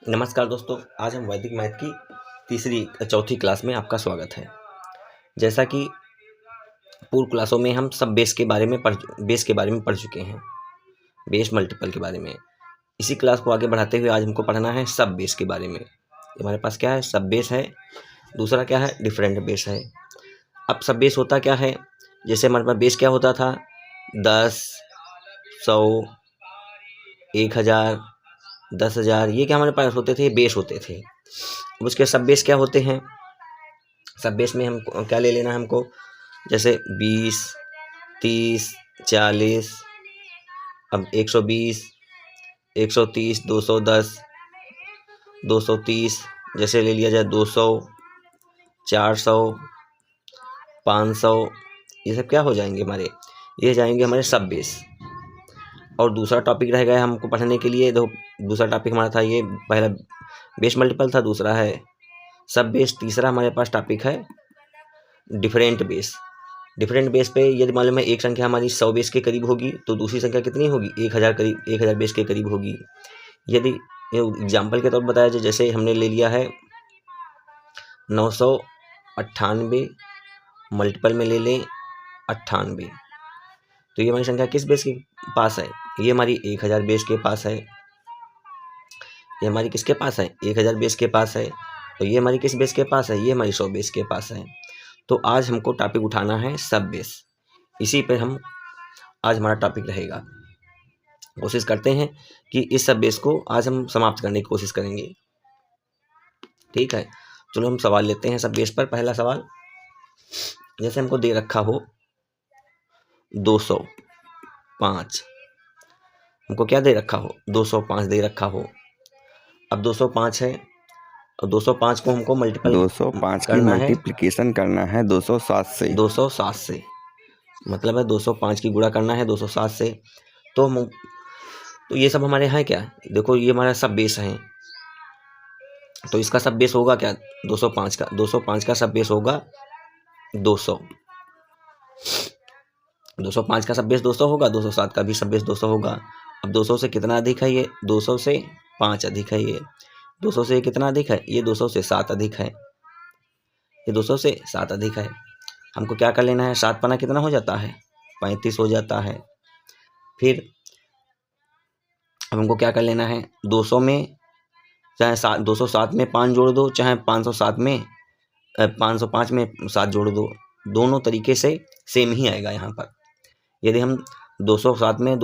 नमस्कार दोस्तों, आज हम वैदिक मैथ की चौथी क्लास में आपका स्वागत है। जैसा कि पूर्व क्लासों में हम सब बेस के बारे में पढ़ चुके हैं, बेस मल्टीपल के बारे में। इसी क्लास को आगे बढ़ाते हुए आज हमको पढ़ना है सब बेस के बारे में। हमारे पास क्या है, सब बेस है, दूसरा क्या है, डिफरेंट बेस है। अब सब बेस होता क्या है, जैसे हमारे पास बेस क्या होता था, 10, 100, 1000, 10,000, ये क्या हमारे पास होते थे, बेस होते थे। अब उसके सब बेस क्या होते हैं, सब बेस में हम क्या ले लेना है हमको, जैसे 20, 30, 40, अब 120, 130, 210, 230, जैसे ले लिया जाए 200, 400, 500, ये सब क्या हो जाएंगे हमारे, ये जाएंगे हमारे सब बेस। और दूसरा टॉपिक रह गया हमको पढ़ने के लिए, दूसरा टॉपिक हमारा था, ये पहला बेस मल्टीपल था, दूसरा है सब बेस, तीसरा हमारे पास टॉपिक है डिफरेंट बेस। डिफरेंट बेस पे यदि मालूम है एक संख्या हमारी 100 बेस के करीब होगी तो दूसरी संख्या कितनी होगी, 1000 बेस के करीब होगी। यदि एग्जाम्पल के तौर पर बताया जाए, जैसे हमने ले लिया है 998, मल्टीपल में ले लें 98, तो ये हमारी संख्या किस बेस के पास है, ये हमारी 1000 बेस के पास है। ये हमारी किसके पास है, 1000 बेस के पास है। तो ये हमारी किस बेस के पास है, ये हमारी 100 बेस के पास है। तो आज हमको टॉपिक उठाना है सब बेस, इसी पे हम आज हमारा टॉपिक रहेगा। कोशिश करते हैं कि इस सब बेस को आज हम समाप्त करने की कोशिश करेंगे। ठीक है, चलो हम सवाल लेते हैं सब बेस पर। पहला सवाल, जैसे हमको दे रखा हो 205, हमको क्या दे रखा हो, 205 दे रखा हो। अब 205 है और 205 को हमको मल्टीपल 205 की मल्टीप्लिकेशन करना है 207 से। 207 से मतलब है 205 की गुणा करना है 207 से। तो ये सब हमारे यहाँ क्या, देखो ये हमारा सब बेस है, तो इसका सब बेस होगा क्या, 205 का। 205 का सब बेस होगा 200। 205 का सब बेस 200 होगा, 207 का भी सब बेस 200 होगा। अब 200 से कितना अधिक है, ये 200 से 5 अधिक है, ये 200 से कितना अधिक है, ये 200 से 7 अधिक है, ये 200 से 7 अधिक है। हमको क्या कर लेना है, 7 पना कितना हो जाता है, 35 हो जाता है। फिर अब हमको क्या कर लेना है, 200 में चाहे 207 में 5 जोड़ दो, चाहे 505 में 7 जोड़ दो, दोनों तरीके से सेम ही आएगा यहाँ पर। यदि हम 207 में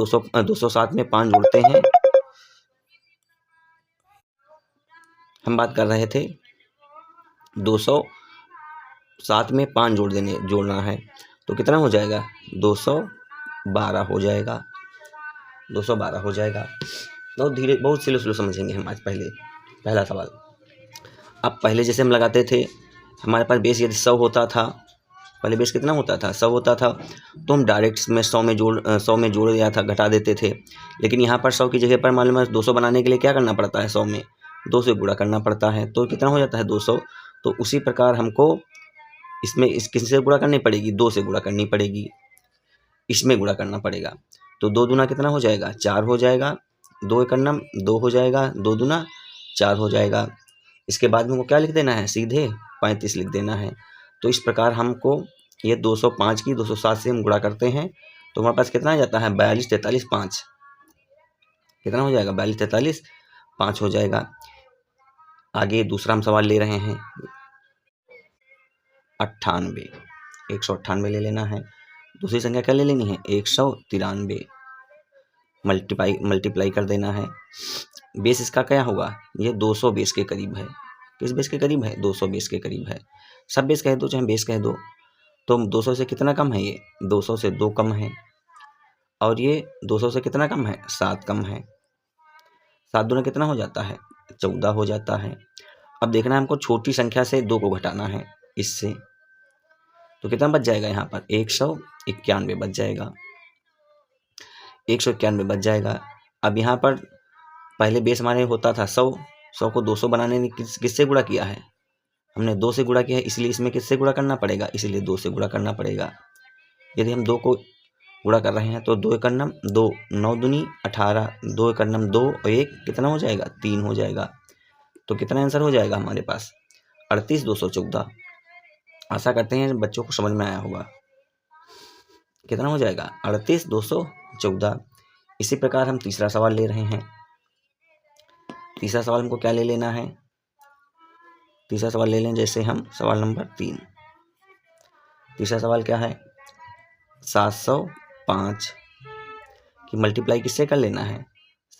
5 जोड़ते हैं, हम बात कर रहे थे 207 में 5 जोड़ना है, तो कितना हो जाएगा, 212 हो जाएगा, 212 हो जाएगा। बहुत स्लो समझेंगे हम आज। पहला सवाल, अब पहले जैसे हम लगाते थे, हमारे पास बेस यदि 100 होता था, पहले बेस कितना होता था, 100 होता था, तो हम डायरेक्ट में 100 में जोड़ दिया था, घटा देते थे। लेकिन यहाँ पर 100 की जगह पर मालूम है 200 बनाने के लिए क्या करना पड़ता है, 100 में 2 से गुणा करना पड़ता है, तो कितना हो जाता है 200। तो उसी प्रकार हमको इसमें किससे गुणा करनी पड़ेगी, 2 से गुणा करनी पड़ेगी, इसमें गुणा करना पड़ेगा। तो 2 दूना कितना हो जाएगा, 4 हो जाएगा, 2 एकम 2 हो जाएगा, 2 दूना 4 हो जाएगा। इसके बाद में हमको क्या लिख देना है, सीधे 35 लिख देना है। तो इस प्रकार हमको ये 205 की 207 से हम गुणा करते हैं, तो हमारे पास कितना आ जाता है, 42, 43, 5, कितना हो जाएगा, 42, 43, 5 हो जाएगा। आगे दूसरा हम सवाल ले रहे हैं 98, 198 ले लेना है। दूसरी संख्या क्या ले लेनी है, 193, मल्टीप्लाई कर देना है। बेस इसका क्या होगा, ये 200 बेस के करीब है। किस बेस के करीब है, 200 बेस के करीब है। सब बेस कह दो चाहे बेस कह दो, तो 200 से कितना कम है, ये 200 से 2 कम है, और ये 200 से कितना कम है, 7 कम है। 7 दूना कितना हो जाता है, 14 हो जाता है। अब देखना है हमको छोटी संख्या से 2 को घटाना है इससे, तो कितना बच जाएगा, यहाँ पर 191 बच जाएगा, 191 बच जाएगा। अब यहाँ पर पहले बेस हमारे होता था 100 को 200 बनाने ने किससे गुणा किया है, हमने 2 से गुणा किया है, इसलिए इसमें किससे गुणा करना पड़ेगा, इसलिए 2 से गुणा करना पड़ेगा। यदि हम 2 को गुणा कर रहे हैं तो 2 एकम 2, 9 दूनी 18, 2 एकम 2 और 1 कितना हो जाएगा, 3 हो जाएगा। तो कितना आंसर हो जाएगा हमारे पास 38,214। आशा करते हैं बच्चों को समझ में आया होगा। कितना हो जाएगा 38,214। इसी प्रकार हम तीसरा सवाल ले रहे हैं। तीसरा सवाल हमको क्या ले लेना है, तीसरा सवाल ले लें जैसे हम सवाल नंबर 3। तीसरा सवाल क्या है, 705 की मल्टीप्लाई किससे कर लेना है,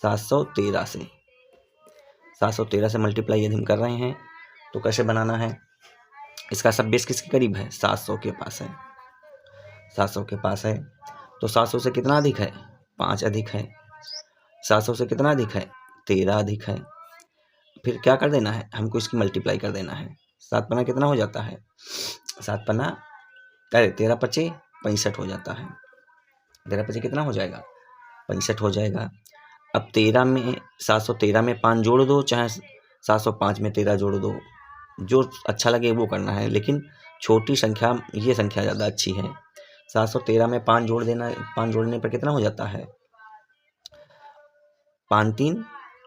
713 से। 713 से मल्टीप्लाई यदि हम कर रहे हैं तो कैसे बनाना है, इसका सब बेस किसके करीब है, 700 के पास है। 700 के पास है तो 700 से कितना अधिक है, 5 अधिक है। 700 से कितना अधिक है, 13 अधिक है। फिर क्या कर देना है, हमको इसकी मल्टीप्लाई कर देना है। 7 पन्ना कितना हो जाता है, 7 पन्ना 13 पचे 65 हो जाता है। 13 पचे कितना हो जाएगा, 65 हो जाएगा। अब 13 में 713 में 5 जोड़ दो, चाहे 705 में 13 जोड़ दो, जो अच्छा लगे वो करना है, लेकिन छोटी संख्या ये संख्या ज़्यादा अच्छी है। 713 में 5 जोड़ देना, 5 जोड़ने पर कितना हो जाता है, 5 3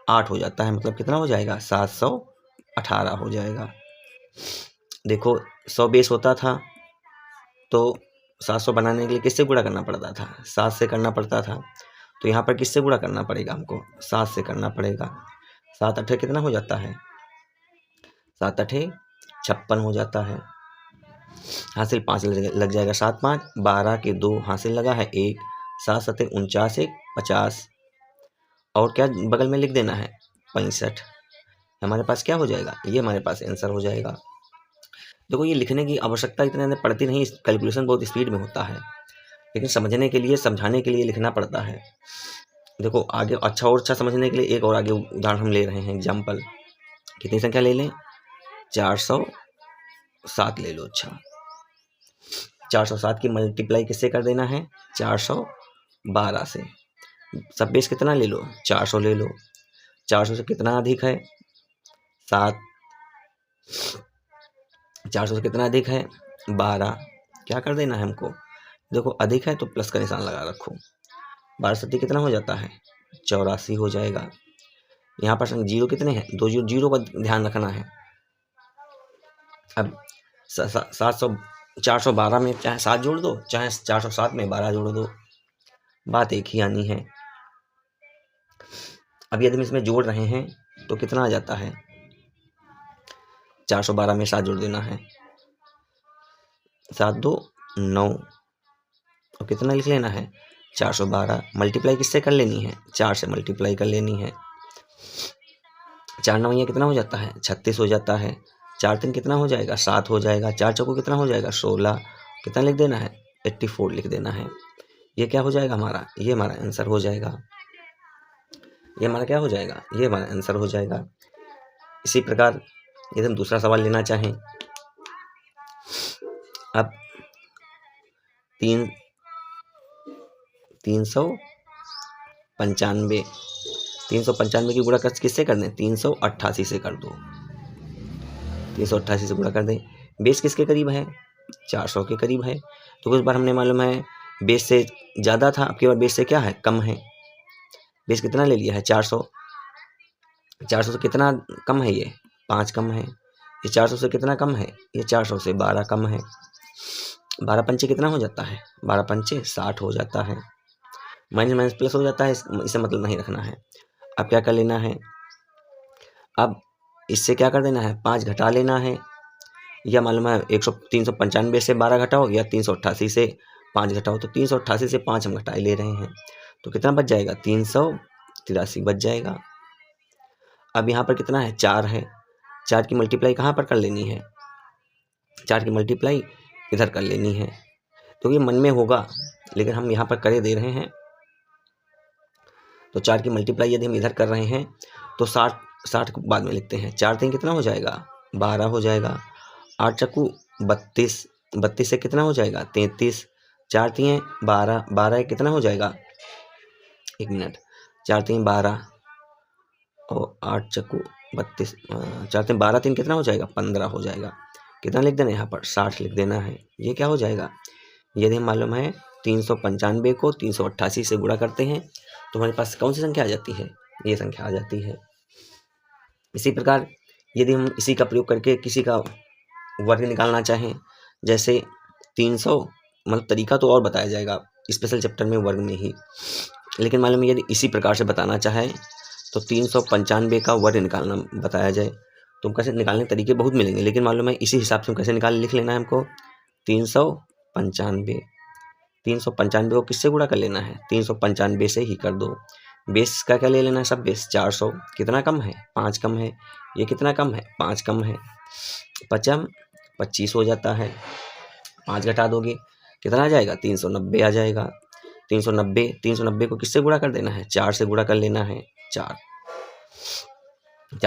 8 हो जाता है, मतलब कितना हो जाएगा 718 हो जाएगा। देखो 100 बेस होता था तो 700 बनाने के लिए किससे गुणा करना पड़ता था, 7 से करना पड़ता था। तो यहाँ पर किससे गुणा करना पड़ेगा, हमको 7 से करना पड़ेगा। 7 8 कितना हो जाता है, 7 8 56 हो जाता है। हासिल 5 लग जाएगा, 7 5 12 के 2 हासिल लगा है 1, 7 7 49 1 50, और क्या बगल में लिख देना है 65। हमारे पास क्या हो जाएगा, ये हमारे पास आंसर हो जाएगा। देखो ये लिखने की आवश्यकता इतने ज़्यादा पड़ती नहीं, कैलकुलेशन बहुत स्पीड में होता है, लेकिन समझने के लिए समझाने के लिए लिखना पड़ता है। देखो आगे अच्छा और अच्छा समझने के लिए एक और आगे उदाहरण हम ले रहे हैं, एग्जाम्पल। कितनी संख्या ले लें, 407 ले लो। अच्छा 407 की मल्टीप्लाई किससे कर देना है, 412 से। सब बेस कितना ले लो, 400 ले लो। 400 से कितना अधिक है, 7। 400 से कितना अधिक है, 12। क्या कर देना है हमको, देखो अधिक है तो प्लस का निशान लगा रखो। 12 सत्ती कितना हो जाता है, 84 हो जाएगा। यहाँ पर जीरो कितने हैं, 2 जीरो, जीरो का ध्यान रखना है। अब 412 में चाहे 7 जोड़ दो, चाहे 407 में 12 जोड़ दो, बात एक ही आनी है। अब यदि हम इसमें जोड़ रहे हैं तो कितना आ जाता है, 412 में 7 जोड़ देना है, 7 2 9, और कितना लिख लेना है 412। मल्टीप्लाई किससे कर लेनी है, 4 से मल्टीप्लाई कर लेनी है। 4 9 ये कितना हो जाता है, 36 हो जाता है। 4 3 कितना हो जाएगा, 7 हो जाएगा। 4 चौको कितना हो जाएगा, 16। कितना लिख देना है, 84 लिख देना है। ये क्या हो जाएगा हमारा, ये हमारा आंसर हो जाएगा। ये हमारा क्या हो जाएगा, ये हमारा आंसर हो जाएगा। इसी प्रकार यदि हम दूसरा सवाल लेना चाहें, अब 395 की गुणा किससे कर दें, 388 से कर दो। 388 से गुणा कर दें। बेस किसके करीब है, 400 के करीब है। तो कुछ बार हमने मालूम है बेस से ज़्यादा था, अब की बार बेस से क्या है, कम है। बेस कितना ले लिया है, 400। 400 से कितना कम है, ये 5 कम है। ये 400 से कितना कम है, ये 400 से 12 कम है। 12 पंचे कितना हो जाता है, 12 पंचे 60 हो जाता है। माइनस माइनस प्लस हो जाता है, इसे मतलब नहीं रखना है। अब क्या कर लेना है, अब इससे क्या कर देना है, 5 घटा लेना है। या मालूम है 395 से 12 घटाओ, या 388 से 5 घटाओ। तो 388 से 5 हम घटाए ले रहे हैं, तो कितना बच जाएगा, 383 बच जाएगा। अब यहाँ पर कितना है, 4 है। 4 की मल्टीप्लाई कहाँ पर कर लेनी है, 4 की मल्टीप्लाई इधर कर लेनी है। तो ये मन में होगा, लेकिन हम यहाँ पर करे दे रहे हैं। तो 4 की मल्टीप्लाई यदि हम इधर कर रहे हैं तो 60 को बाद में लिखते हैं। 4 3 कितना हो जाएगा, 12 हो जाएगा। 8 चक्कू 32, 32 से कितना हो जाएगा, 33। 4 3 12, 12 कितना हो जाएगा, 1 मिनट, 4 3 12 और 8 चक्कू 32, 4 3 12 3 कितना हो जाएगा, 15 हो जाएगा। कितना लिख देना है, यहाँ पर 60 लिख देना है। ये क्या हो जाएगा, यदि हम मालूम है 395 को 388 से गुणा करते हैं तो हमारे पास कौन सी संख्या आ जाती है, ये संख्या आ जाती है। इसी प्रकार यदि हम इसी का प्रयोग करके किसी का वर्ग निकालना चाहें, जैसे 300, मतलब तरीका तो और बताया जाएगा स्पेशल चैप्टर में वर्ग में ही, लेकिन मालूम यदि इसी प्रकार से बताना चाहे तो 395 का वर्ग निकालना बताया जाए तो कैसे निकालने के तरीके बहुत मिलेंगे, लेकिन मालूम है इसी हिसाब से हम कैसे लिख लेना है हमको 395। 395 को किससे गुणा कर लेना है, 395 से ही कर दो। बेस का क्या ले लेना है, सब बेस 400, कितना कम है 5 कम है, ये कितना कम है 5 कम है, पचम 25 हो जाता है, 5 घटा दोगे कितना आ जाएगा 390 आ जाएगा। 390 को किससे गुणा कर देना है, 4 से गुणा कर लेना है, 4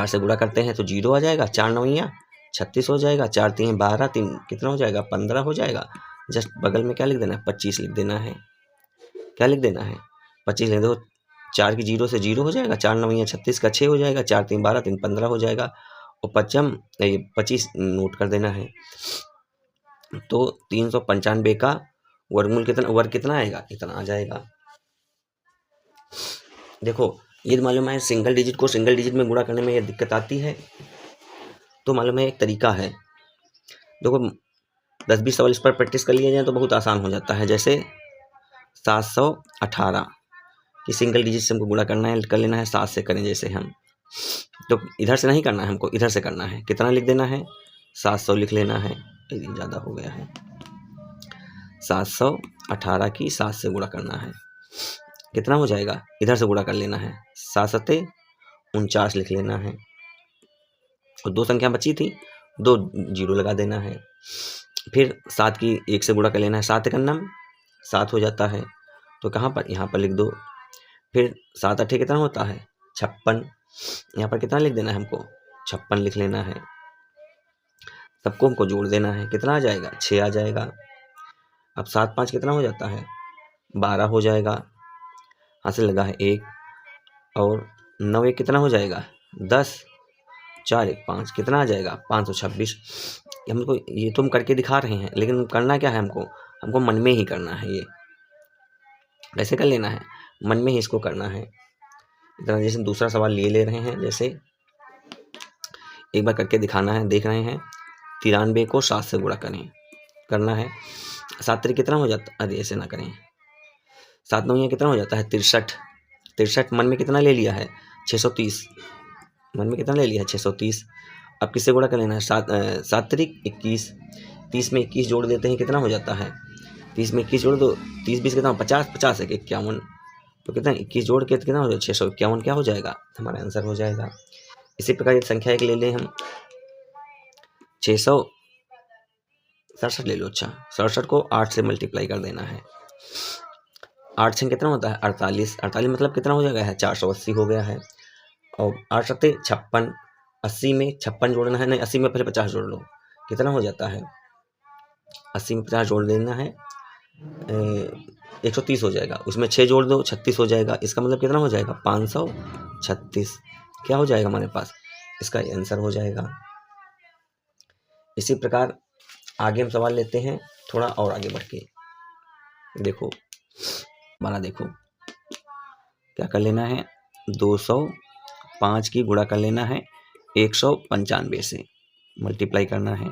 से गुणा करते हैं तो 0 आ जाएगा, 4 9 36 हो जाएगा, 4 3 12, 3 कितना हो जाएगा 15 हो जाएगा। जस्ट बगल में क्या लिख देना है 25 लिख देना है, क्या लिख देना है 25 लिख दो। 4 की 0 से 0 हो जाएगा, 4 9 36 का 6 हो जाएगा, 4 3 12, 3 15 हो जाएगा और 25 नोट कर देना है। तो 395 का वर्ग कितना आएगा, इतना आ जाएगा। देखो ये मालूम है सिंगल डिजिट को सिंगल डिजिट में गुणा करने में ये दिक्कत आती है, तो मालूम है एक तरीका है। देखो 10-20 सवाल इस पर प्रैक्टिस कर लिए जाए तो बहुत आसान हो जाता है। जैसे 718 कि सिंगल डिजिट से हमको गुणा करना है, कर लेना है 7 से करें जैसे हम, तो इधर से नहीं करना है हमको, इधर से करना है। कितना लिख देना है 700 लिख लेना है, ज़्यादा हो गया है। 718 की 7 से गुणा करना है, कितना हो जाएगा, इधर से गुणा कर लेना है, 7 सत्ते 49 लिख लेना है। और 2 संख्या बची थी, 2 जीरो लगा देना है। फिर 7 की 1 से गुणा कर लेना है, 7 का नम 7 हो जाता है, तो कहाँ पर, यहाँ पर लिख दो। फिर 7 8 कितना होता है 56, यहाँ पर कितना लिख देना है हमको 56 लिख लेना है। सबको हमको जोड़ देना है, कितना आ जाएगा 6 आ जाएगा। अब 7 5 कितना हो जाता है 12 हो जाएगा, हासिल लगा है 1, और 9 1 कितना हो जाएगा 10, 4 1 5 कितना आ जाएगा 526। हमको ये तो हम करके दिखा रहे हैं, लेकिन करना क्या है हमको मन में ही करना है। ये कैसे कर लेना है, मन में ही इसको करना है। इतना जैसे दूसरा सवाल ले रहे हैं, जैसे एक बार करके दिखाना है, देख रहे हैं 93 को 7 से गुणा करना है। 7 3 कितना हो जाता, अरे ऐसे ना करें, 7 9 कितना हो जाता है 63। मन में कितना ले लिया है 630, मन में कितना ले लिया है 630। अब किससे गुणा कर लेना है 7 3 21, 30 में 21 जोड़ देते हैं, कितना हो जाता है 30 में 21 जोड़ दो, 30 20 कितना 50, 50 1 51, तो कितना 21 जोड़ के कितना हो जाएगा 651, क्या हो जाएगा हमारा आंसर हो जाएगा। इसी प्रकार एक संख्या एक ले लें हम 667 ले लो। अच्छा 67 को 8 से मल्टीप्लाई कर देना है, 8 से कितना होता है 48, 48 मतलब कितना हो जाएगा है 480 हो गया है। और 8 7 56, 80 में 56 जोड़ना है, नहीं 80 में पहले 50 जोड़ लो, कितना हो जाता है 80 में 50 जोड़ देना है 130 हो जाएगा, उसमें 6 जोड़ दो 36 हो जाएगा। इसका मतलब कितना हो जाएगा 536, क्या हो जाएगा हमारे पास, इसका आंसर हो जाएगा। इसी प्रकार आगे हम सवाल लेते हैं, थोड़ा और आगे बढ़ के देखो, देखो क्या कर लेना है 205 की गुणा कर लेना है 195 से मल्टीप्लाई करना है।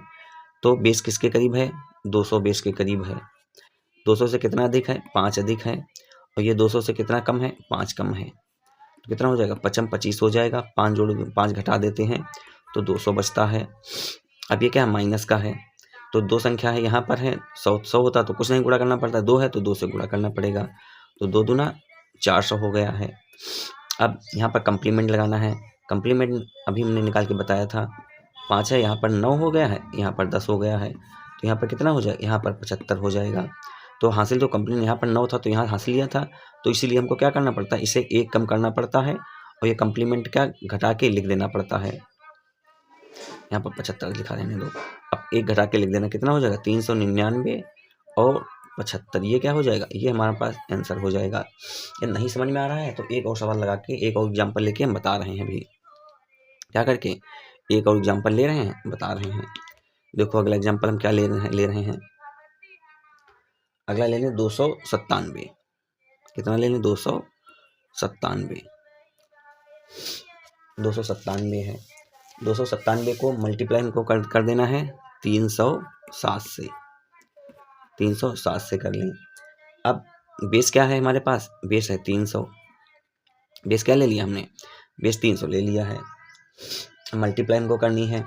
तो बेस किसके करीब है 200 बेस के करीब है। 200 से कितना अधिक है 5 अधिक है, और ये 200 से कितना कम है 5 कम है, तो कितना हो जाएगा 25 हो जाएगा। 5 घटा देते हैं तो 200 बचता है। अब ये क्या है माइनस का है, तो 2 संख्या है यहाँ पर है, 100 होता तो कुछ नहीं गुणा करना पड़ता, 2 है तो 2 से गुणा करना पड़ेगा, तो 2 दूना 400 हो गया है। अब यहाँ पर कंप्लीमेंट लगाना है, कंप्लीमेंट अभी हमने निकाल के बताया था, 5 है यहाँ पर 9 हो गया है, यहाँ पर 10 हो गया है, तो यहाँ पर कितना हो जाएगा यहाँ पर 75 हो जाएगा। तो हासिल तो कंप्लीमेंट यहाँ पर 9 था तो यहाँ हासिल लिया था, तो इसीलिए हमको क्या करना पड़ता है, इसे 1 कम करना पड़ता है और ये कंप्लीमेंट क्या घटा के लिख देना पड़ता है। यहाँ पर 75 लिखा रहने दो, अब 1 घटा के लिख देना, कितना हो जाएगा 399 और 75, ये क्या हो जाएगा, ये हमारे पास आंसर हो जाएगा। ये नहीं समझ में आ रहा है तो एक और सवाल लगा के एक और एग्जाम्पल लेके हम बता रहे हैं, अभी क्या करके एक और एग्जाम्पल ले रहे हैं बता रहे हैं। देखो अगला एग्जाम्पल हम क्या ले रहे हैं, अगला ले लें 297, कितना ले लें 297 है। 297 को मल्टीप्लाई हमको कर देना है 307 से, 307 से कर लें। अब बेस क्या है हमारे पास, बेस है 300, बेस क्या ले लिया हमने, बेस 300 ले लिया है। मल्टीप्लाई हमको करनी है,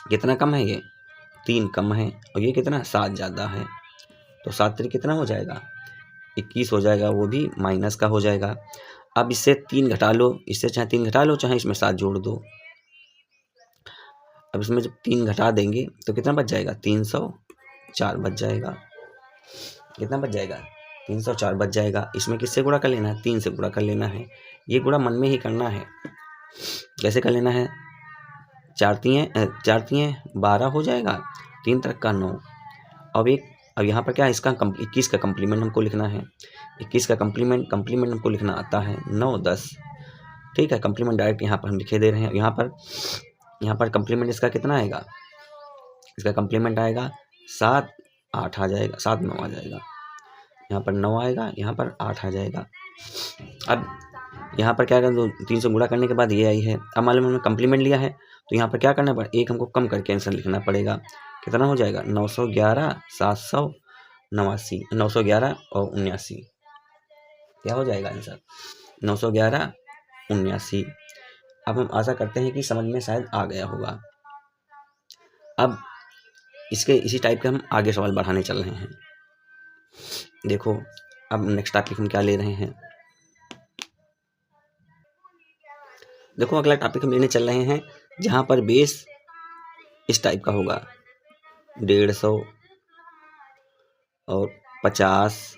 कितना कम है ये 3 कम है, और ये कितना 7 ज़्यादा है, तो 7 3 कितना हो जाएगा 21 हो जाएगा, वो भी माइनस का हो जाएगा। अब इससे 3 घटा लो, इससे चाहे 3 घटा लो, चाहे इसमें 7 जोड़ दो। अब इसमें जब 3 घटा देंगे तो कितना बच जाएगा 304 बच जाएगा, कितना बच जाएगा 304 बच जाएगा। इसमें किससे गुणा कर लेना है, 3 से गुणा कर लेना है। ये गुणा मन में ही करना है, कैसे कर लेना है, 4 3 12 हो जाएगा, 3 तक का 9। अब यहाँ पर क्या है, इसका 21 का कम्प्लीमेंट हमको लिखना है, 21 का कम्प्लीमेंट हमको लिखना आता है 9 10, ठीक है। कम्प्लीमेंट डायरेक्ट यहाँ पर हम लिखे दे रहे हैं। यहाँ पर कम्प्लीमेंट इसका कितना आएगा, इसका कम्प्लीमेंट आएगा 7 8 आ जाएगा, 7 9 आ जाएगा, यहाँ पर 9 आएगा, यहाँ पर 8 आ जाएगा। अब यहाँ पर क्या करना, 3 से गुणा करने के बाद ये आई है। अब मालूम हमने कम्प्लीमेंट लिया है, तो यहाँ पर क्या करना पड़ेगा, एक हमको कम करके आंसर लिखना पड़ेगा। कितना हो जाएगा 911 789, 911 और 79, क्या हो जाएगा आंसर 911 79। अब हम आशा करते हैं कि समझ में शायद आ गया होगा। अब इसके इसी टाइप के हम आगे सवाल बढ़ाने चल रहे हैं। देखो अब नेक्स्ट टॉपिक हम क्या ले रहे हैं, देखो अगला टॉपिक हम लेने चल रहे हैं जहाँ पर बेस इस टाइप का होगा 150 और 50।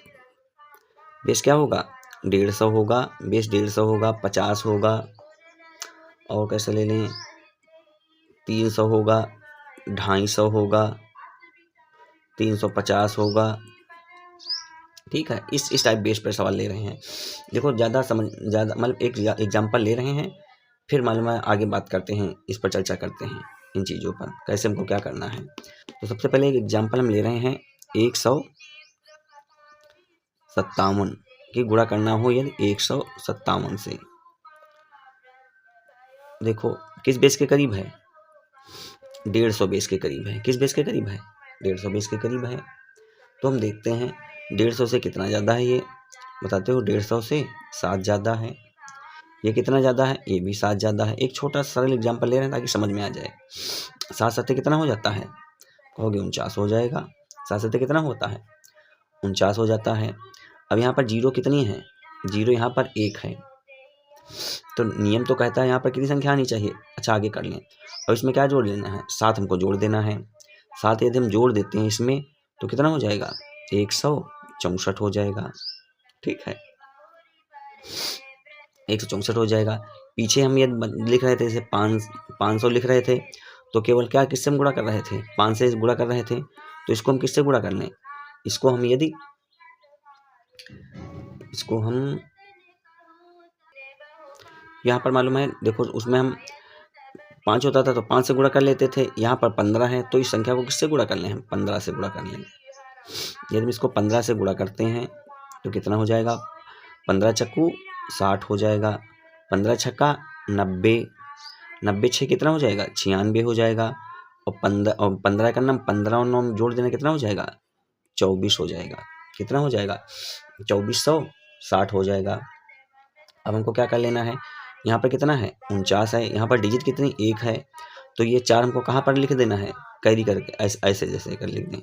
बेस क्या होगा 150 होगा, बेस 150 होगा, 50 होगा, और कैसे ले लें 300 होगा, 250 होगा, 350 होगा, ठीक है। इस टाइप बेस पर सवाल ले रहे हैं। देखो ज़्यादा मतलब एक एग्जाम्पल ले रहे हैं, फिर मालूम है आगे बात करते हैं, इस पर चर्चा करते हैं इन चीज़ों पर, कैसे हमको क्या करना है। तो सबसे पहले एक एग्जाम्पल हम ले रहे हैं 157 की गुणा करना हो यदि 157 से। देखो किस बेस के करीब है, 150 बेस के करीब है। किस बेस के करीब है, 150 बेस के करीब है। तो हम देखते हैं 150 से कितना ज़्यादा है, ये बताते हो 150 से 7 ज़्यादा है। ये कितना ज़्यादा है, ये भी 7 ज़्यादा है। एक छोटा सरल एग्जाम्पल ले रहे हैं ताकि समझ में आ जाए। 7 7 कितना हो जाता है, कहोगे 49 हो जाएगा। 7 7 कितना होता है 49 हो जाता है। अब यहाँ पर जीरो कितनी है, जीरो यहाँ पर 1 है, तो नियम तो कहता है यहाँ पर कितनी संख्या आनी चाहिए। अच्छा आगे कर लें, और इसमें क्या जोड़ लेना है, 7 हमको जोड़ देना है। 7 यदि हम जोड़ देते हैं इसमें तो कितना हो जाएगा 164 हो जाएगा, ठीक है 164 हो जाएगा। पीछे हम ये लिख रहे थे जैसे 500 लिख रहे थे, तो केवल क्या किससे हम गुणा कर रहे थे, 5 से गुणा कर रहे थे, तो इसको हम किससे गुणा कर लें, इसको हम यहाँ पर मालूम है, देखो उसमें हम 5 होता था तो 5 से गुणा कर लेते थे, यहाँ पर 15 है तो इस संख्या को किससे गुणा कर लें, हम 15 से गुणा कर लें। यदि हम इसको 15 से गुणा करते हैं तो कितना हो जाएगा, 15 चक्कू 60 हो जाएगा, 15 छक्का 90, 90 छः कितना हो जाएगा 96 हो जाएगा, और 15 का नाम 15 और 9 जोड़ देना कितना हो जाएगा 24 हो जाएगा। कितना हो जाएगा 2460 हो जाएगा। अब हमको क्या कर लेना है, यहाँ पर कितना है 49 है, यहाँ पर डिजिट कितनी 1 है, तो ये 4 हमको कहाँ पर लिख देना है, कैरी करके ऐसे जैसे कर लिख दें।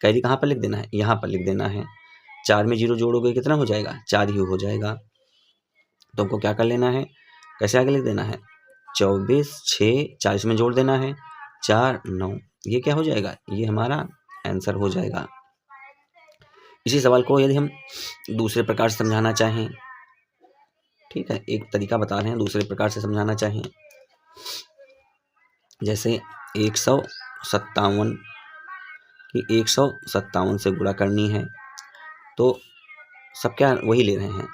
कैरी कहाँ पर लिख देना है, यहाँ पर लिख देना है। 4 में 0 जोड़ोगे कितना हो जाएगा 4 ही हो जाएगा। तो हमको क्या कर लेना है, कैसे आगे लिख देना है 24 6 40 में जोड़ देना है 4 9, ये क्या हो जाएगा, ये हमारा आंसर हो जाएगा। इसी सवाल को यदि हम दूसरे प्रकार से समझाना चाहें, ठीक है एक तरीका बता रहे हैं दूसरे प्रकार से समझाना चाहें, जैसे 157 की 157 से गुणा करनी है, तो सब क्या वही ले रहे हैं,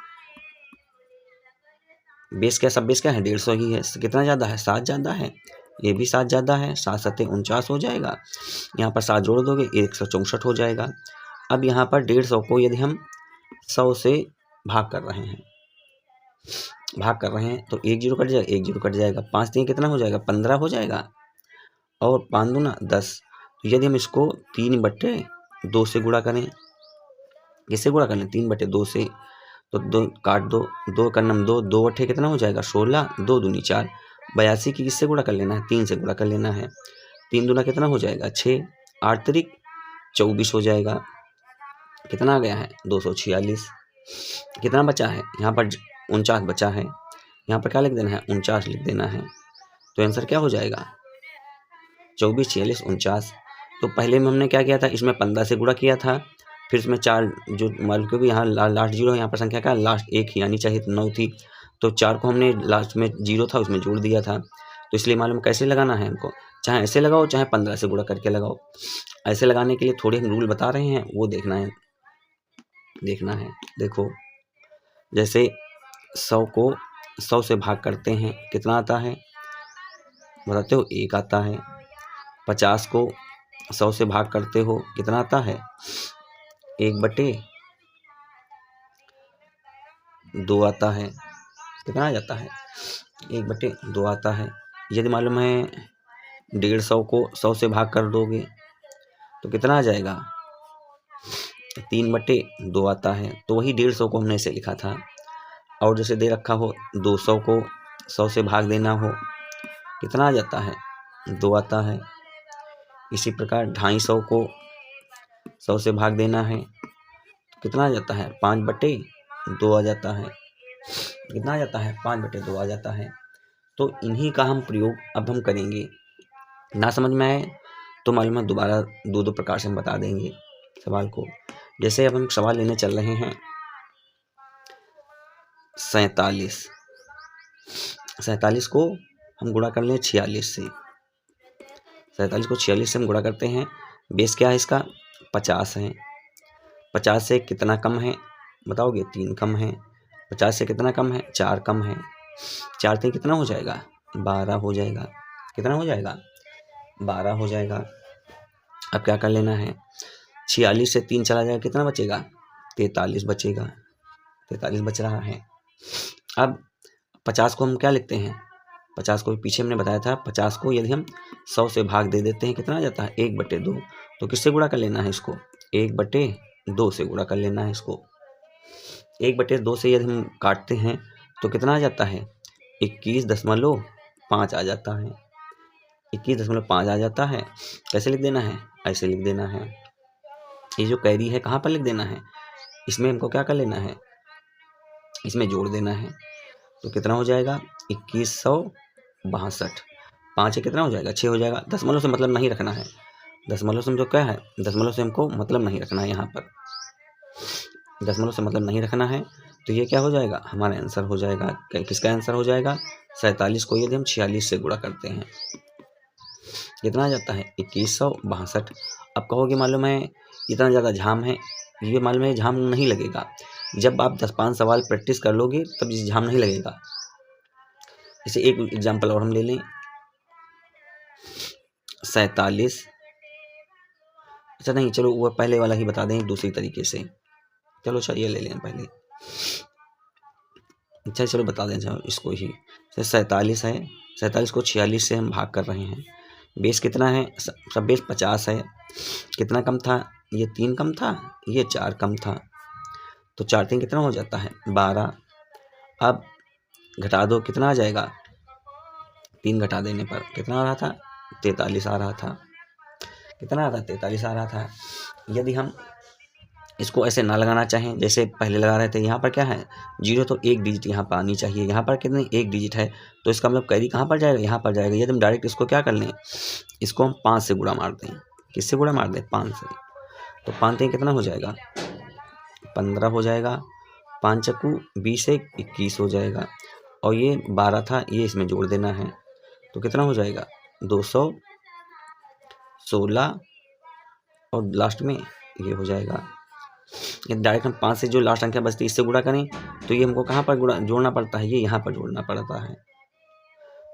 बेस क्या, सब बेस क्या है 150 ही है। कितना ज़्यादा है 7 ज़्यादा है, ये भी 7 ज़्यादा है, 7 7 49 हो जाएगा, यहाँ पर 7 जोड़ दोगे 164 हो जाएगा। अब यहाँ पर 150 को यदि हम 100 से भाग कर रहे हैं भाग कर रहे हैं तो एक जीरो कट जाएगा, एक जीरो कट जाएगा। 5 3 कितना हो जाएगा, 15 हो जाएगा, और 5 दूना 10। तो यदि हम इसको 3/2 से गुणा करें, किससे गुणा कर लें, 3/2 से, तो 2 काट दो, 2 का नम 2, 2/8 कितना हो जाएगा 16, 2 दूनी 4। 82 की किससे गुणा कर लेना है, 3 से गुणा कर लेना है। 3 दूना कितना हो जाएगा 6, 8 तिरिक 24 हो जाएगा। कितना आ गया है 246। कितना बचा है यहाँ पर, 49 बचा है। यहाँ पर क्या लिख देना है, 49 लिख देना है। तो आंसर क्या हो जाएगा 24 46 49। तो पहले में हमने क्या किया था, इसमें 15 से गुणा किया था, फिर इसमें 4 जो मान क्योंकि यहाँ लास्ट जीरो है, यहाँ पर संख्या का लास्ट एक ही आनी चाहिए, 9 थी, तो 4 को हमने लास्ट में जीरो था उसमें जोड़ दिया था। तो इसलिए मालूम कैसे लगाना है हमको, चाहे ऐसे लगाओ चाहे 15 से गुणा करके लगाओ। ऐसे लगाने के लिए थोड़े हम रूल बता रहे हैं, वो देखना है। देखो, जैसे 100 को 100 से भाग करते हैं, कितना आता है बताते हो, 1 आता है। 50 को 100 से भाग करते हो, कितना आता है, 1/2 आता है। कितना आ जाता है, 1/2 आता है। यदि मालूम है 150 को 100 से भाग कर दोगे तो कितना आ जाएगा, 3/2 आता है। तो वही 150 को हमने ऐसे लिखा था। और जैसे दे रखा हो 200 को 100 से भाग देना हो, कितना आ जाता है, 2 आता है। इसी प्रकार 250 को 100 से भाग देना है, कितना आ जाता है, 5/2 आ जाता है। कितना आ जाता है, 5/2 आ जाता है। तो इन्हीं का हम प्रयोग अब हम करेंगे। ना समझ में आए तो मालूम है दोबारा 2 प्रकार से हम बता देंगे सवाल को। जैसे अब हम सवाल लेने चल रहे हैं 47 को हम गुणा कर लें 46 से। 47 को 46 से हम गुणा करते हैं। बेस क्या है इसका, 50 है। 50 से कितना कम है बताओगे, 3 कम है। 50 से कितना कम है, 4 कम है। 4 3 कितना हो जाएगा, 12 हो जाएगा। कितना हो जाएगा, 12 हो जाएगा। अब क्या कर लेना है, 46 से 3 चला जाएगा, कितना बचेगा, 43 बचेगा। 43 बच रहा है। अब 50 को हम क्या लिखते हैं, 50 को पीछे हमने बताया था, 50 को यदि हम 100 से भाग दे देते हैं, कितना आ जाता है, 1/2। तो किससे गुणा कर लेना है इसको, 1/2 से गुणा कर लेना है इसको। 1/2 से यदि हम काटते हैं तो कितना आ जाता है, 21.5 आ जाता है। 21.5 आ जाता है। कैसे लिख देना है, ऐसे लिख देना है। ये जो कैरी है कहाँ पर लिख देना है, इसमें हमको क्या कर लेना है, इसमें जोड़ देना है। तो कितना हो जाएगा, 2162। 5 से कितना हो जाएगा, 6 हो जाएगा। दशमलव से मतलब नहीं रखना है, दशमलव से जो क्या है, दशमलव से हमको मतलब नहीं रखना है। यहाँ पर दशमलव से मतलब नहीं रखना है। तो ये क्या हो जाएगा, हमारा आंसर हो जाएगा। किसका आंसर हो जाएगा, 47 को यदि हम 46 से गुणा करते हैं, कितना आ जाता है, 2162। अब कहोगे मालूम है इतना ज़्यादा झाम है, ये मालूम है झाम नहीं लगेगा। जब आप 10-5 सवाल प्रैक्टिस कर लोगे तब ये झाम नहीं लगेगा। इसे एक एग्जाम्पल और हम ले लें, 47। अच्छा नहीं, चलो वो पहले वाला ही बता दें दूसरी तरीके से। चलो अच्छा ये ले लें पहले। अच्छा चलो बता दें इसको ही। 47 है, 47 को 46 से हम भाग कर रहे हैं। बेस कितना है, सब बेस 50 है। कितना कम था, ये 3 कम था, ये 4 कम था। तो 4 3 कितना हो जाता है, 12। अब घटा दो, कितना आ जाएगा, 3 घटा देने पर कितना आ रहा था, 43 आ रहा था। कितना आ रहा था, 43 आ रहा था। यदि हम इसको ऐसे ना लगाना चाहें जैसे पहले लगा रहे थे, यहाँ पर क्या है, जीरो, तो एक डिजिट यहाँ पर आनी चाहिए। यहाँ पर कितनी, एक डिजिट है, तो इसका मतलब कैरी कहाँ पर जाएगा, यहाँ पर जाएगा। यदि हम डायरेक्ट इसको क्या कर लें, इसको हम 5 से गुणा मार दें। किससे गुणा मार दें, 5 से। तो 5 3 कितना हो जाएगा, 15 हो जाएगा। 5 चक्कू 20 से 21 हो जाएगा। और ये 12 था, ये इसमें जोड़ देना है। तो कितना हो जाएगा, 216। और लास्ट में ये हो जाएगा। यदि डायरेक्ट हम 5 से जो लास्ट संख्या बचती है इससे गुणा करें तो ये हमको कहाँ पर गुणा जोड़ना पड़ता है, ये यहाँ पर जोड़ना पड़ता है।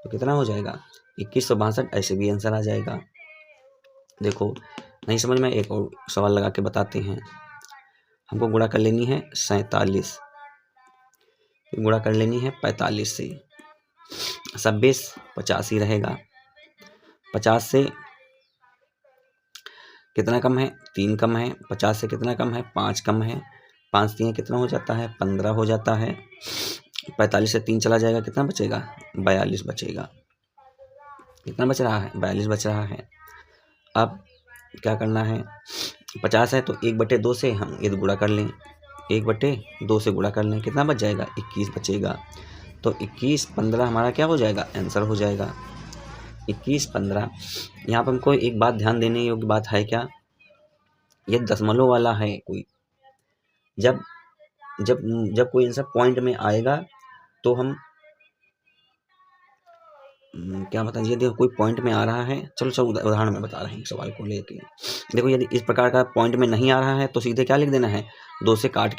तो कितना हो जाएगा, 2162। ऐसे भी आंसर आ जाएगा। देखो नहीं समझ में, एक और सवाल लगा के बताते हैं। हमको गुणा कर लेनी है 47। गुणा कर लेनी है 45 से। 26 50 ही रहेगा। 50 से कितना कम है? 3 कम है। 50 से कितना कम है? 5 कम है। 5 3 कितना हो जाता है? 15 हो जाता है। 45 से 3 चला जाएगा, कितना बचेगा? 42 बचेगा। कितना बच रहा है? 42 बच रहा है। अब क्या करना है? 50 है तो 1/2 से हम ये गुणा कर लें। 1/2 से गुणा कर लें, कितना बच जाएगा? 21 बचेगा। तो 21 15 हमारा क्या हो जाएगा? आंसर हो जाएगा 21 15। यहाँ पर हमको एक बात ध्यान देने योग्य बात है क्या? ये दशमलव वाला है कोई। जब जब जब कोई आंसर पॉइंट में आएगा तो हम क्या बताएं, ये देखो कोई पॉइंट में आ रहा है। चलो उदाहरण में बता रहे हैं सवाल को लेके। देखो यदि इस प्रकार का पॉइंट में नहीं आ रहा है तो सीधे क्या लिख देना है? 2 से काट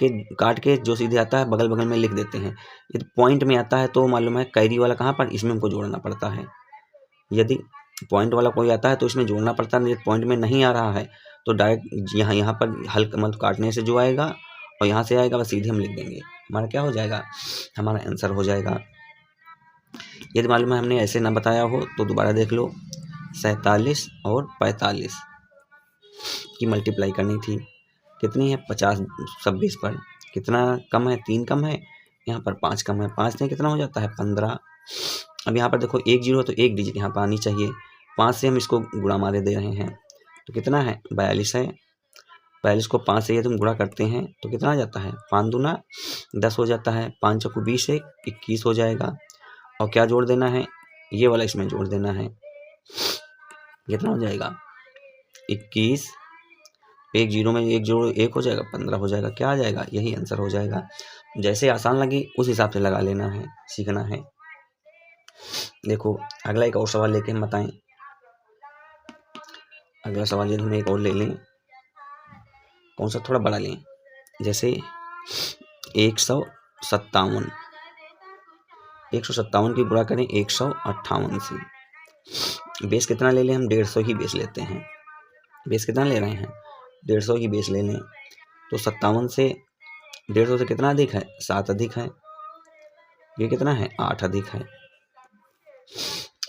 के जो सीधे आता है बगल बगल में लिख देते हैं। यदि पॉइंट में आता है तो मालूम है कैरी वाला कहाँ पर, इसमें हमको जोड़ना पड़ता है। यदि पॉइंट वाला कोई आता है तो इसमें जोड़ना पड़ता है। यदि पॉइंट में नहीं आ रहा है तो डायरेक्ट यहाँ पर हल्का मतलब काटने से जो आएगा और यहाँ से आएगा बस सीधे हम लिख देंगे। हमारा क्या हो जाएगा? हमारा आंसर हो जाएगा। यदि मालूम है हमने ऐसे ना बताया हो तो दोबारा देख लो। 47 और 45 की मल्टीप्लाई करनी थी। कितनी है? 50 26 पर कितना कम है? 3 कम है। यहाँ पर 5 कम है। 5 से कितना हो जाता है? 15। अब यहाँ पर देखो 1 0 तो 1 डिजिट यहाँ पर आनी चाहिए। 5 से हम इसको गुणा मारे दे रहे हैं तो कितना है? 42 है। 42 को 5 से यदि हम गुणा करते हैं तो कितना आ जाता है? 5 दूना 10 हो जाता है। 5 चौको 20 है, 21 हो जाएगा। और क्या जोड़ देना है? ये वाला इसमें जोड़ देना है। कितना हो जाएगा? 21। 1 0 में 1 जोड़ो 1 हो जाएगा, 15 हो जाएगा। क्या आ जाएगा? यही आंसर हो जाएगा। जैसे आसान लगे उस हिसाब से लगा लेना है, सीखना है। देखो अगला एक और सवाल लेके हम बताएं। अगला सवाल यदि हम एक और ले लें, कौन सा? थोड़ा बड़ा लें। जैसे 157 की गुणा करें 158 से। बेस कितना ले लें हम? 150 ही बेस लेते हैं। बेस कितना ले रहे हैं? 150 ही बेस ले लें। तो 57 से 150 से कितना अधिक है? 7 अधिक है। ये कितना है? 8 अधिक है।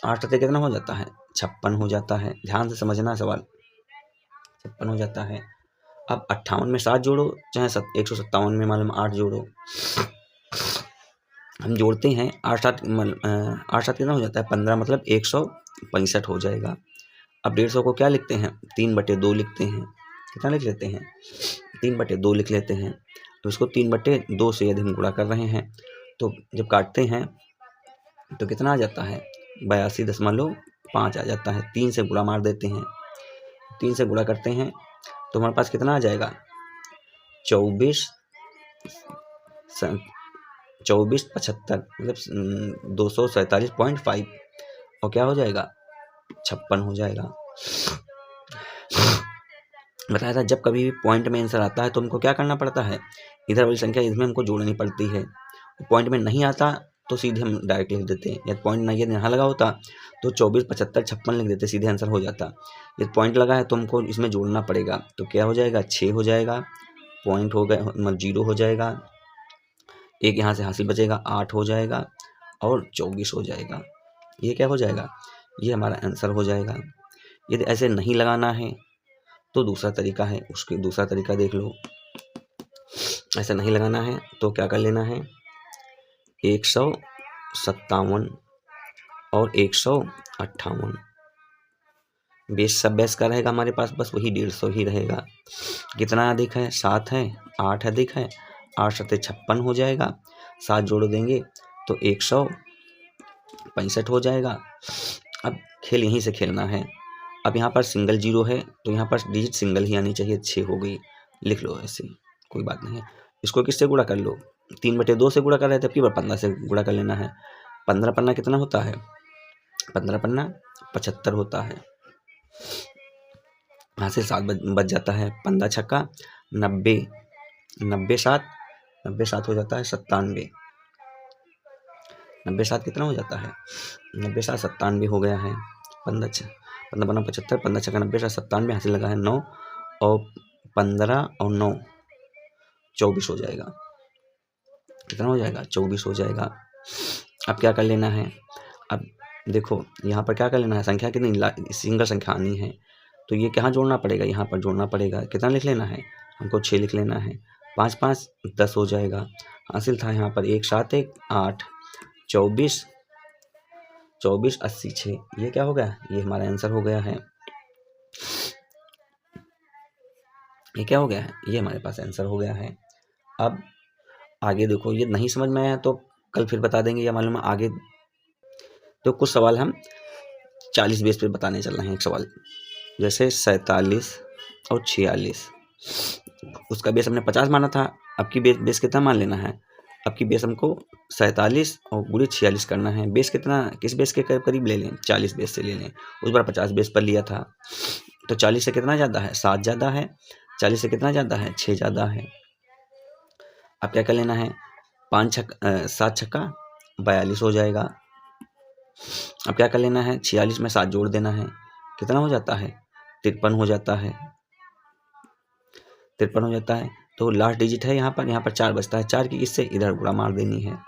8 से कितना हो जाता है? 56 हो जाता है। ध्यान से समझना सवाल। 56 हो जाता है। अब 58 में 7 जोड़ो, चाहे 157 में मालूम 8 जोड़ो। हम जोड़ते हैं 8 7 कितना हो जाता है? 15 मतलब 165 हो जाएगा। अब 150 को क्या लिखते हैं? 3/2 लिखते हैं। कितना लिख लेते हैं? 3/2 लिख लेते हैं। तो इसको 3/2 से यदि हम गुणा कर रहे हैं तो जब काटते हैं तो कितना आ जाता है? 82.5 आ जाता है। 3 से गुणा मार देते हैं। 3 से गुणा करते हैं तो हमारे पास कितना आ जाएगा? 24 75 मतलब 247.5 और क्या हो जाएगा? 56 हो जाएगा। बताया था जब कभी भी पॉइंट में आंसर आता है तो हमको क्या करना पड़ता है? इधर वाली संख्या इसमें हमको जोड़नी पड़ती है। पॉइंट में नहीं आता तो सीधे हम डायरेक्ट लिख देते हैं। यदि पॉइंट नहीं यहाँ लगा होता तो 24 75 56 लिख देते, सीधे आंसर हो जाता। यदि पॉइंट लगा है तो हमको इसमें जोड़ना पड़ेगा। तो क्या हो जाएगा? 6 हो जाएगा। पॉइंट हो गए मतलब 0 हो जाएगा। एक यहाँ से हासिल बचेगा, 8 हो जाएगा और 24 हो जाएगा। ये क्या हो जाएगा? ये हमारा आंसर हो जाएगा। यदि ऐसे नहीं लगाना है तो दूसरा तरीका है, उसके दूसरा तरीका देख लो। ऐसा नहीं लगाना है तो क्या कर लेना है? 157 और 158 बेस सब बेस का रहेगा हमारे पास, बस वही 150 ही रहेगा। कितना अधिक है? 7 है। 8 अधिक है। 8 7 56 हो जाएगा। 7 जोड़ देंगे तो 165 हो जाएगा। अब खेल यहीं से खेलना है। अब यहाँ पर सिंगल 0 है तो यहाँ पर डिजिट सिंगल ही आनी चाहिए। 6 हो गई, लिख लो ऐसे, कोई बात नहीं है। इसको किससे गुणा कर लो? 3/2 से गुणा कर रहे थे, अब की बार 15 से गुणा कर लेना है। 15 पन्ना कितना होता है? 15 पन्ना 75 होता है। यहाँ से 7 बच जाता है। 15 छक्का 90, 90 7 हो जाता है 97। 90 7 कितना हो जाता है? 90 7 97 हो गया है। 15 पन्ना 75, 15 छक्का 90 7 97 हासिल लगा है 9 और 15 और 9 24 हो जाएगा। कितना हो जाएगा 24 हो जाएगा। अब क्या कर लेना है, अब देखो यहाँ पर क्या कर लेना है, संख्या कितनी सिंगल संख्या आनी है तो ये कहाँ जोड़ना पड़ेगा, यहाँ पर जोड़ना पड़ेगा। कितना लिख लेना है हमको 6 लिख लेना है। 5 5 10 हो जाएगा। हासिल था यहाँ पर 1 7 1 8 24 24 80 6। ये क्या हो गया, ये हमारा आंसर हो गया है। ये क्या हो गया है, ये हमारे पास आंसर हो गया है। अब आगे देखो, ये नहीं समझ में आया तो कल फिर बता देंगे या मालूम है आगे। तो कुछ सवाल हम 40 बेस पे बताने चल रहे हैं। एक सवाल जैसे 47 और 46, उसका बेस हमने 50 माना था। अब की बेस कितना मान लेना है, अब की बेस हमको 47 और गुणे 46 करना है। बेस कितना, किस बेस के करीब ले लें, 40 बेस से ले लें। उस बार 50 बेस पर लिया था तो 40 से कितना ज़्यादा है, 7 ज़्यादा है। 40 से कितना ज़्यादा है, 6 ज़्यादा है। अब क्या कर लेना है, 7 छक्का 42 हो जाएगा। अब क्या कर लेना है, 46 में 7 जोड़ देना है। कितना हो जाता है, 53 हो जाता है। 53 हो जाता है तो लास्ट डिजिट है यहाँ पर 4 बचता है। 4 की इससे इधर गुणा मार देनी है।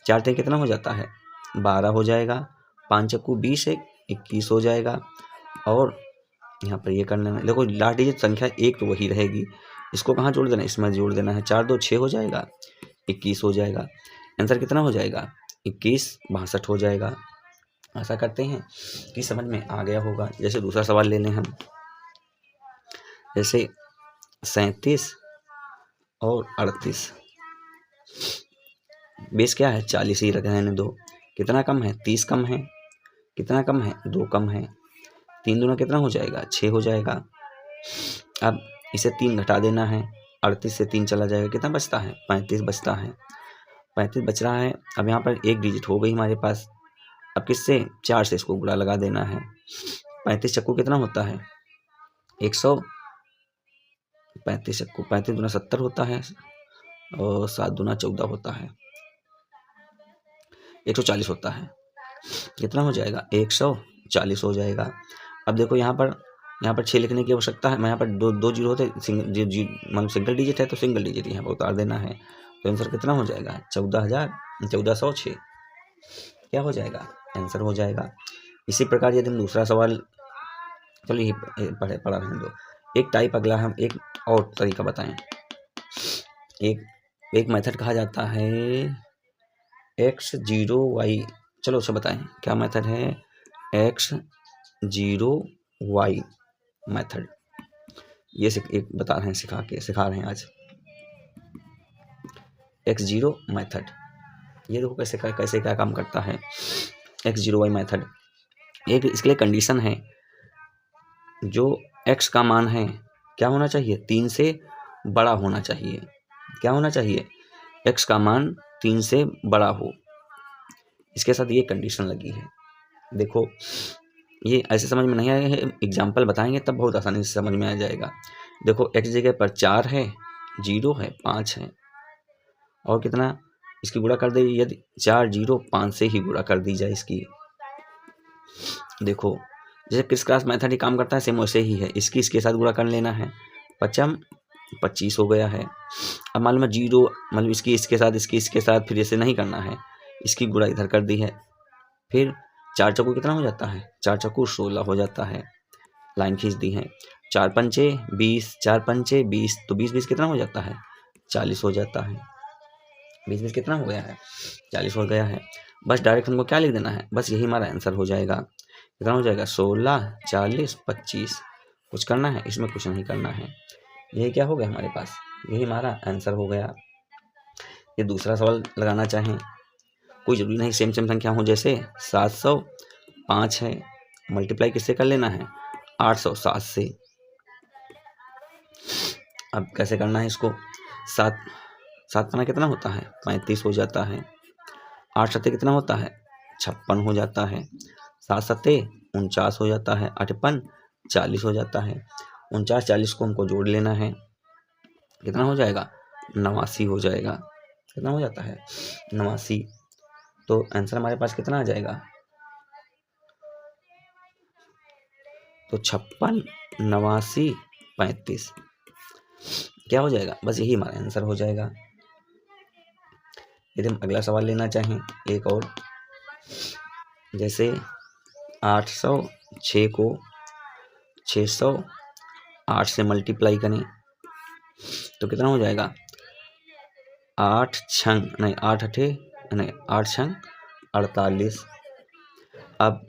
4 से कितना हो जाता है, 12 हो जाएगा। 5 चक्कू 20 21 हो जाएगा। और यहाँ पर ये करना है, देखो लास्ट डिजिट संख्या एक तो वही रहेगी, इसको कहाँ जोड़ देना है, इसमें जोड़ देना है। 4 2 6 हो जाएगा, 21 हो जाएगा। आंसर कितना हो जाएगा, 21 62 हो जाएगा। ऐसा करते हैं कि समझ में आ गया होगा। जैसे दूसरा सवाल ले लें हम, जैसे 37 और 38, बेस क्या है 40 ही रहने दो। कितना कम है, 30 कम है। कितना कम है, 2 कम है। 3 दूना कितना हो जाएगा, 6 हो जाएगा। अब इसे 3 घटा देना है, 38 से 3 चला जाएगा, कितना बचता है, 35 बचता है। 35 बच रहा है। अब यहाँ पर एक डिजिट हो गई हमारे पास। अब किससे, 4 से इसको गुणा लगा देना है। 35 चक्कू कितना होता है, 135 चक्कू 35 दूना 70 होता है और 7 दूना 14 होता है, 140 होता है। कितना हो जाएगा, 140 हो जाएगा। अब देखो यहाँ पर 6 लिखने की आवश्यकता है। मैं यहाँ पर दो जीरो होते, मतलब सिंगल डिजिट है तो सिंगल डिजिट यहाँ पर उतार देना है। तो आंसर कितना हो जाएगा, 14,106 क्या हो जाएगा, आंसर हो जाएगा। इसी प्रकार यदि हम दूसरा सवाल, चलो ये पढ़ा रहने दो। एक टाइप अगला हम एक और तरीका बताएं। एक मेथड कहा जाता है x0y। चलो उसे बताएं क्या मेथड है, x0y मेथड। ये एक बता रहे हैं, सिखा रहे हैं आज x0 मेथड। ये देखो कैसे क्या काम करता है x0y मेथड। एक इसके लिए कंडीशन है, जो x का मान है क्या होना चाहिए, 3 से बड़ा होना चाहिए। क्या होना चाहिए, x का मान 3 से बड़ा हो। इसके साथ ये कंडीशन लगी है। देखो ये ऐसे समझ में नहीं आया है, एग्जाम्पल बताएंगे तब बहुत आसानी से समझ में आ जाएगा। देखो x जगह पर 4 है, 0 है, 5 है और कितना, इसकी गुणा कर दे। यदि 4 0 5 से ही गुणा कर दी जाए इसकी, देखो जैसे क्रिस क्रॉस मेथड ही काम करता है, सेम वैसे ही है। इसके साथ गुणा कर लेना है, 25 हो गया है। अब मालूम है 0 मतलब इसके साथ फिर ऐसे नहीं करना है, इसकी गुणा इधर कर दी है। फिर 4 चक्कू कितना हो जाता है, 4 चक्कू 16 हो जाता है। लाइन खींच दी है, 4 पंचे 20, 4 पंचे 20, तो 20 कितना हो जाता है, 40 हो जाता है। 20 कितना हो गया है, 40 हो गया है। बस डायरेक्ट हमको क्या लिख देना है, बस यही हमारा आंसर हो जाएगा। कितना हो जाएगा, 16 40 25। कुछ करना है इसमें, कुछ नहीं करना है। यही क्या हो गया हमारे पास, यही हमारा आंसर हो गया। ये दूसरा सवाल लगाना चाहें, कोई जरूरी नहीं सेम संख्या हो। जैसे 705 है, मल्टीप्लाई किससे कर लेना है, 807 से। अब कैसे करना है इसको, 7 पना कितना होता है, 35 हो जाता है। 8 सत्ते कितना होता है, 56 हो जाता है। 7 सत्ते 49 हो जाता है। 8 पन 40 हो जाता है। 49 40 को हमको जोड़ लेना है, कितना हो जाएगा, 89 हो जाएगा। कितना हो जाता है, 89। तो आंसर हमारे पास कितना आ जाएगा, तो 56 89 35 क्या हो जाएगा, बस यही हमारा आंसर हो जाएगा। यदि हम अगला सवाल लेना चाहें एक और, जैसे 806 को 608 से मल्टीप्लाई करें तो कितना हो जाएगा, 8 छंग 48। अब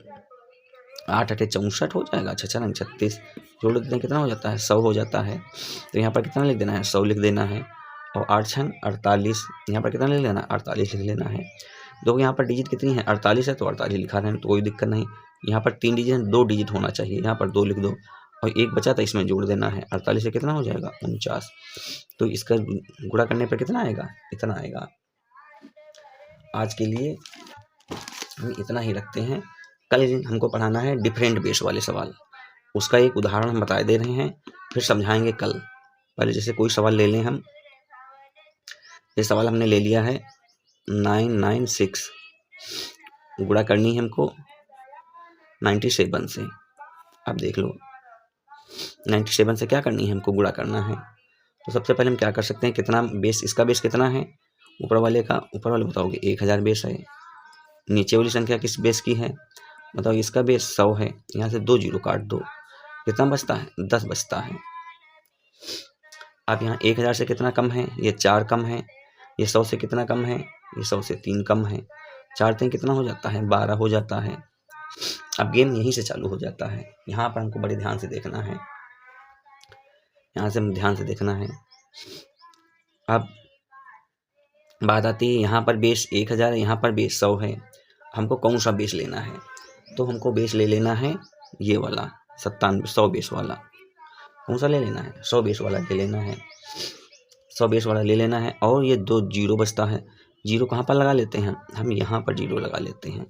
8 8 64 हो जाएगा, 6 6 36, जोड़ देते हैं कितना हो जाता है, 100 हो जाता है। तो यहाँ पर कितना लिख देना है, 100 लिख देना है। और 8 छंग 48, यहाँ पर कितना लिख लेना है, 48 लिख लेना है। देखो यहाँ पर डिजिट कितनी है, 48 है तो 48 लिखा रहे हैं तो कोई दिक्कत नहीं। यहाँ पर 3 डिजिट है, 2 डिजिट होना चाहिए, यहाँ पर 2 लिख दो और 1 बचा था इसमें जोड़ देना है। 48 से कितना हो जाएगा, 49। तो इसका गुणा करने पर कितना आएगा, इतना आएगा। आज के लिए हम इतना ही रखते हैं। कल हमको पढ़ाना है डिफरेंट बेस वाले सवाल, उसका एक उदाहरण हम बता दे रहे हैं, फिर समझाएंगे कल। पहले जैसे कोई सवाल ले लें हम, ये सवाल हमने ले लिया है 996, गुणा करनी है हमको 97 से। अब देख लो 97 से क्या करनी है हमको, गुणा करना है। तो सबसे पहले हम क्या कर सकते हैं, कितना बेस, इसका बेस कितना है, ऊपर वाले का, ऊपर वाले बताओगे 1000 बेस है। नीचे वाली संख्या किस बेस की है, बताओ, इसका बेस 100 है। यहाँ से 2 जीरो काट दो, कितना बचता है, 10 बचता है। अब यहाँ 1000 से कितना कम है, ये 4 कम है। ये 100 से कितना कम है, ये 100 से 3 कम है। 4 3 कितना हो जाता है, 12 हो जाता है। अब गेम यहीं से चालू हो जाता है। यहाँ पर हमको बड़े ध्यान से देखना है, यहाँ से हम ध्यान से देखना है। अब बात आती है, यहाँ पर बेस 1000 है, यहाँ पर बेस 100 है, हमको कौन सा बेस लेना है। तो हमको बेस ले लेना है ये वाला 97, 100 बेस वाला। कौन सा ले लेना है, 100 बेस वाला ले लेना है, 100 बेस वाला ले लेना है। और ये 2 जीरो बचता है, जीरो कहाँ पर लगा लेते हैं हम यहाँ पर जीरो लगा लेते हैं।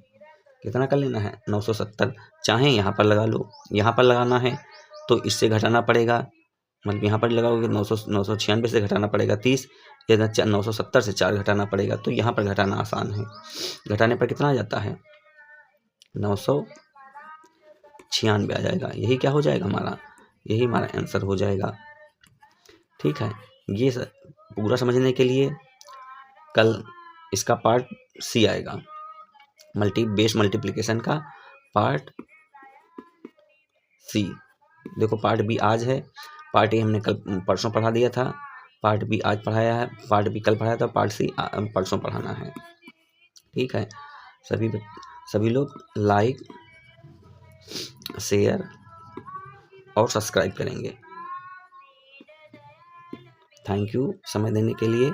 कितना कर लेना है, 970। चाहे यहाँ पर लगा लो, यहाँ पर लगाना है तो इससे घटाना पड़ेगा, मतलब यहाँ पर लगाओगे 996 से घटाना पड़ेगा 30, या 970 से 4 घटाना पड़ेगा। तो यहाँ पर घटाना आसान है, घटाने पर कितना आ जाता है, 996 आ जाएगा। यही क्या हो जाएगा हमारा, यही हमारा आंसर हो जाएगा। ठीक है, ये पूरा समझने के लिए कल इसका पार्ट सी आएगा, बेस मल्टीप्लिकेशन का पार्ट सी। देखो पार्ट बी आज है, पार्ट ए हमने कल परसों पढ़ा दिया था, पार्ट बी आज पढ़ाया है, पार्ट बी कल पढ़ाया था, पार्ट सी परसों पढ़ाना है। ठीक है, सभी लोग लाइक शेयर और सब्सक्राइब करेंगे। थैंक यू समय देने के लिए।